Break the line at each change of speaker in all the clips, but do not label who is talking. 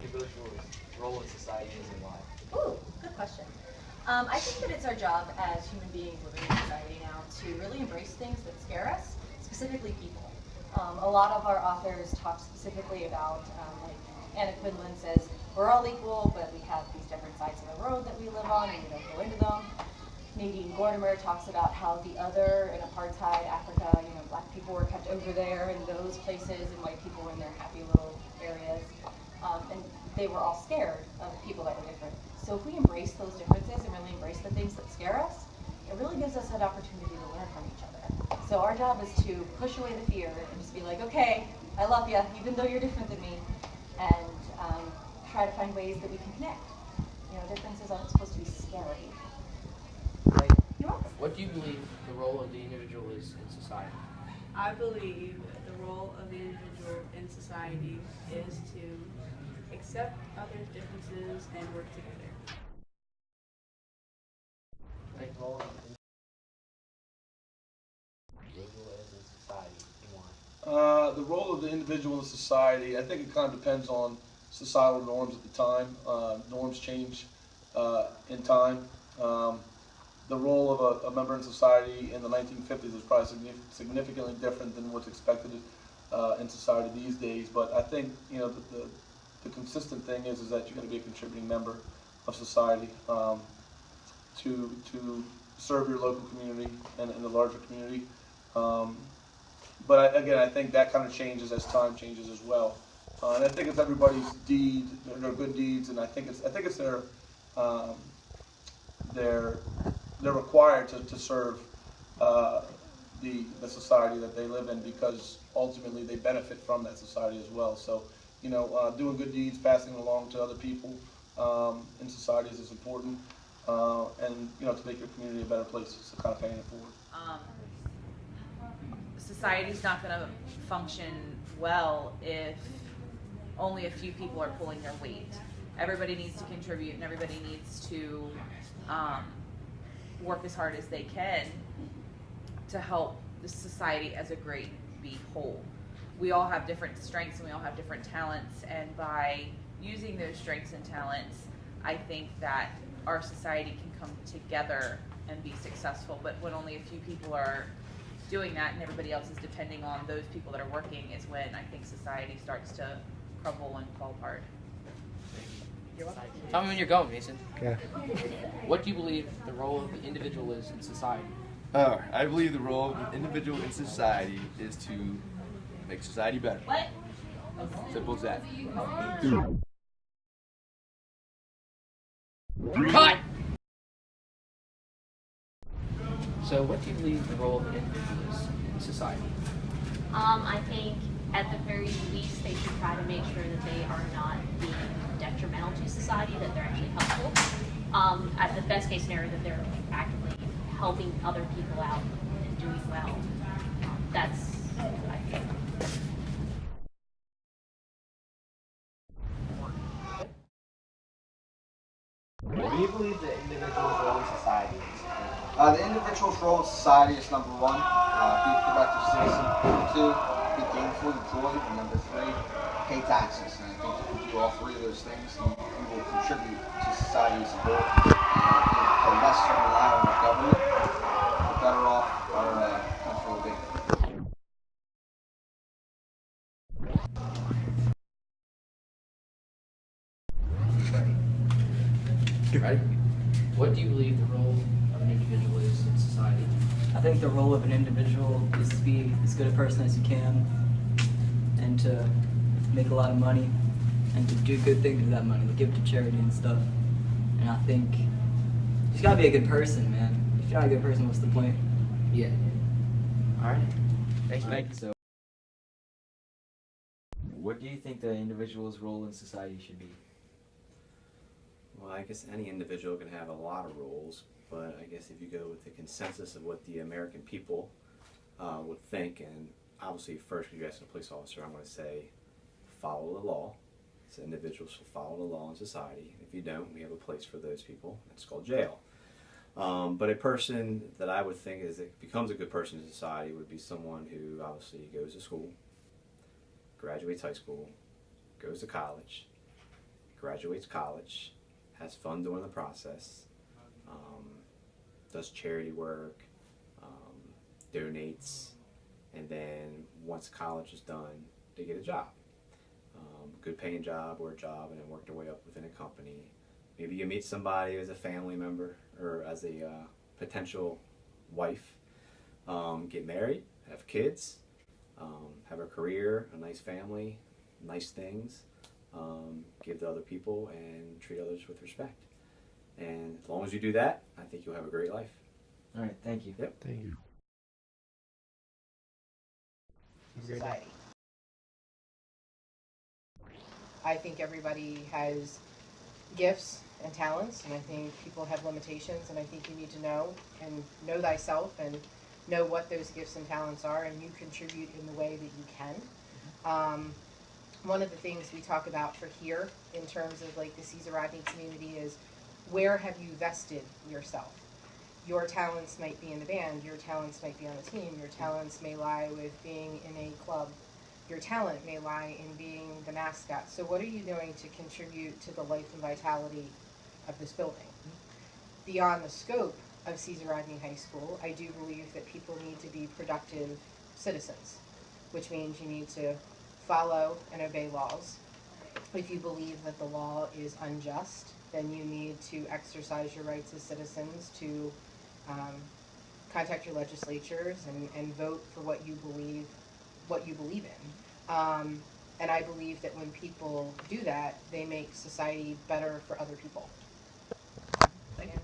Individual's role in society is and why?
Ooh, good question. I think that it's our job as human beings living in society now to really embrace things that scare us, specifically people. A lot of our authors talk specifically about like Anna Quindlen says, we're all equal, but we have these different sides of the road that we live on and we don't go into them. Nadine Gordimer talks about how the other in apartheid Africa, black people were kept over there in those places and white people were in their happy little areas. And they were all scared of people that were different. So if we embrace those differences and really embrace the things that scare us, it really gives us an opportunity to learn from each other. So our job is to push away the fear and just be like, okay, I love you, even though you're different than me, and try to find ways that we can connect. Differences aren't supposed to be scary.
What do you believe the role of the individual is in society?
I believe the role of the individual in society is to accept others' differences and work together.
Like the role of the individual is in society and why?
The role of the individual in society, I think it kind of depends on societal norms at the time. Norms change in time. The role of a member in society in the 1950s was probably significantly different than what's expected in society these days. But I think the consistent thing is that you're going to be a contributing member of society to serve your local community and the larger community. But again, I think that kind of changes as time changes as well. And I think it's everybody's deed, their good deeds, and I think it's they're required to serve the society that they live in, because ultimately they benefit from that society as well. So doing good deeds, passing it along to other people in societies is important, and to make your community a better place. So kind of paying it forward.
Society's not going to function well if only a few people are pulling their weight. Everybody needs to contribute, and everybody needs to work as hard as they can to help the society as a great be whole. We all have different strengths and we all have different talents, and by using those strengths and talents, I think that our society can come together and be successful. But when only a few people are doing that and everybody else is depending on those people that are working is when I think society starts to crumble and fall apart. You're welcome.
Tell me when you're going, Mason.
Okay.
What do you believe the role of the individual is in society?
I believe the role of the individual in society is to make society better.
What?
Simple as that.
Cut! So what do you believe the role of the individual is in society?
I think at the very least they should try to make sure that they are not being detrimental to society, that they're actually helpful. At the best case scenario, that they're actively helping other people out and doing well. That's what I think.
What do you believe the individual's role in society is?
The individual's role in society is number one, be a productive citizen. Number two, be gainfully employed. And number three, pay taxes. And I think if you do all three of those things, you will contribute to society as a whole. The less you rely on the government, the better off our country will be.
Right? What do you believe the role of an individual is in society?
I think the role of an individual is to be as good a person as you can and to make a lot of money and to do good things with that money, to give to charity and stuff. And I think you just gotta be a good person, man. If you're not a good person, what's the point?
Yeah. Alright. Thank you.
Thank you. So, what do you think the individual's role in society should be?
Well, I guess any individual can have a lot of roles, but I guess if you go with the consensus of what the American people would think, and obviously first, if you're asking a police officer, I'm going to say follow the law. So individuals should follow the law in society. If you don't, we have a place for those people. It's called jail. But a person that I would think becomes a good person in society would be someone who obviously goes to school, graduates high school, goes to college, graduates college, has fun doing the process, does charity work, donates, and then once college is done, they get a job. Good paying job or a job, and then work their way up within a company. Maybe you meet somebody as a family member or as a potential wife, get married, have kids, have a career, a nice family, nice things, give to other people, and treat others with respect. And as long as you do that, I think you'll have a great life.
All right, thank you.
Yep.
Thank you.
Society. I think everybody has gifts and talents, and I think people have limitations, and I think you need to know thyself and know what those gifts and talents are, and you contribute in the way that you can. One of the things we talk about for here in terms of like the Caesar Rodney community is where have you vested yourself? Your talents might be in the band, your talents might be on the team, your talents may lie with being in a club, your talent may lie in being the mascot. So what are you doing to contribute to the life and vitality of this building? Beyond the scope of Caesar Rodney High School, I do believe that people need to be productive citizens, which means you need to follow and obey laws. If you believe that the law is unjust, then you need to exercise your rights as citizens to contact your legislatures and vote for what you believe in. And I believe that when people do that, they make society better for other people.
Thank you.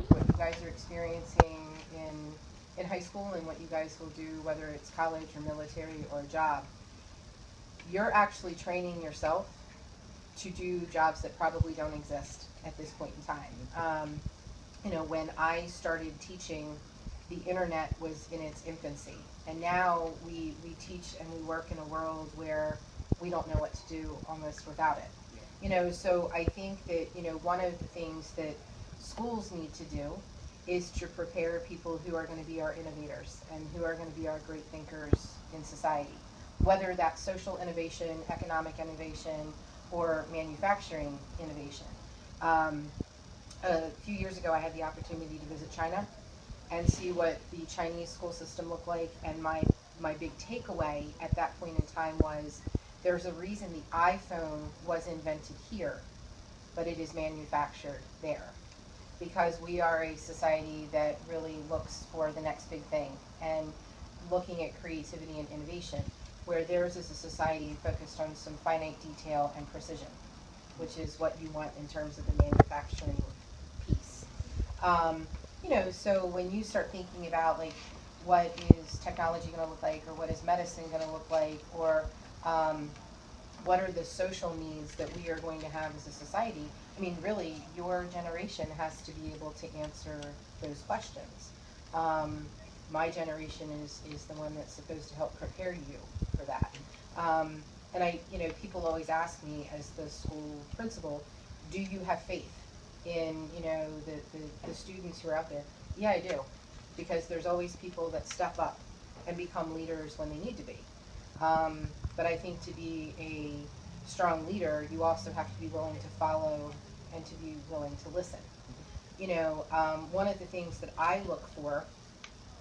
What you guys are experiencing in high school and what you guys will do, whether it's college or military or a job, you're actually training yourself to do jobs that probably don't exist at this point in time. When I started teaching, the internet was in its infancy, and now we teach and we work in a world where we don't know what to do almost without it. So I think that one of the things that schools need to do is to prepare people who are going to be our innovators and who are going to be our great thinkers in society, whether that's social innovation, economic innovation, or manufacturing innovation. A few years ago, I had the opportunity to visit China and see what the Chinese school system looked like, and my big takeaway at that point in time was there's a reason the iPhone was invented here, but it is manufactured there. Because we are a society that really looks for the next big thing and looking at creativity and innovation, where theirs is a society focused on some finite detail and precision, which is what you want in terms of the manufacturing piece. So when you start thinking about like what is technology going to look like, or what is medicine going to look like, or what are the social needs that we are going to have as a society, I mean, really, your generation has to be able to answer those questions. My generation is the one that's supposed to help prepare you for that. And people always ask me as the school principal, do you have faith in, the students who are out there? Yeah, I do, because there's always people that step up and become leaders when they need to be. But I think to be a strong leader, you also have to be willing to follow and to be willing to listen. One of the things that I look for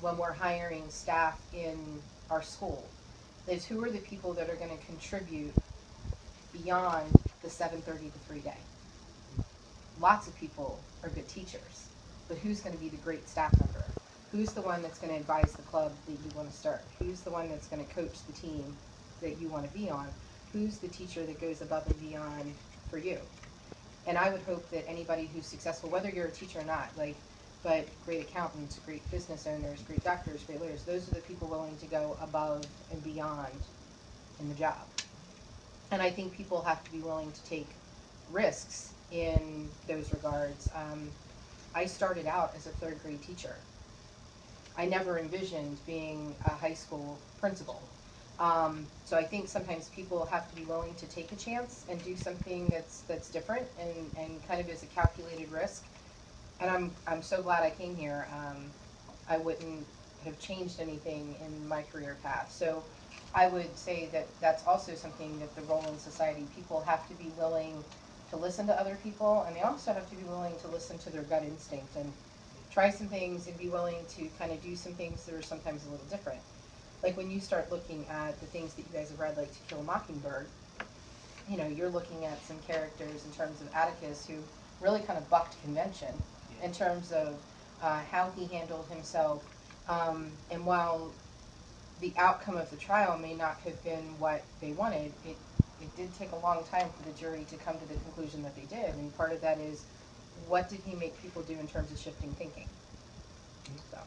when we're hiring staff in our school is who are the people that are going to contribute beyond the 7:30 to 3 day. Lots of people are good teachers, but who's going to be the great staff member? Who's the one that's going to advise the club that you want to start? Who's the one that's going to coach the team that you want to be on? Who's the teacher that goes above and beyond for you? And I would hope that anybody who's successful, whether you're a teacher or not, but great accountants, great business owners, great doctors, great lawyers, those are the people willing to go above and beyond in the job. And I think people have to be willing to take risks in those regards. I started out as a third grade teacher. I never envisioned being a high school principal. So I think sometimes people have to be willing to take a chance and do something that's different and kind of is a calculated risk. And I'm so glad I came here. I wouldn't have changed anything in my career path. So I would say that that's also something that the role in society, people have to be willing to listen to other people, and they also have to be willing to listen to their gut instinct and try some things and be willing to kind of do some things that are sometimes a little different. Like when you start looking at the things that you guys have read, like To Kill a Mockingbird, you know, you're looking at some characters in terms of Atticus who really kind of bucked convention in terms of how he handled himself. And while the outcome of the trial may not have been what they wanted, it did take a long time for the jury to come to the conclusion that they did. And part of that is, what did he make people do in terms of shifting thinking? So.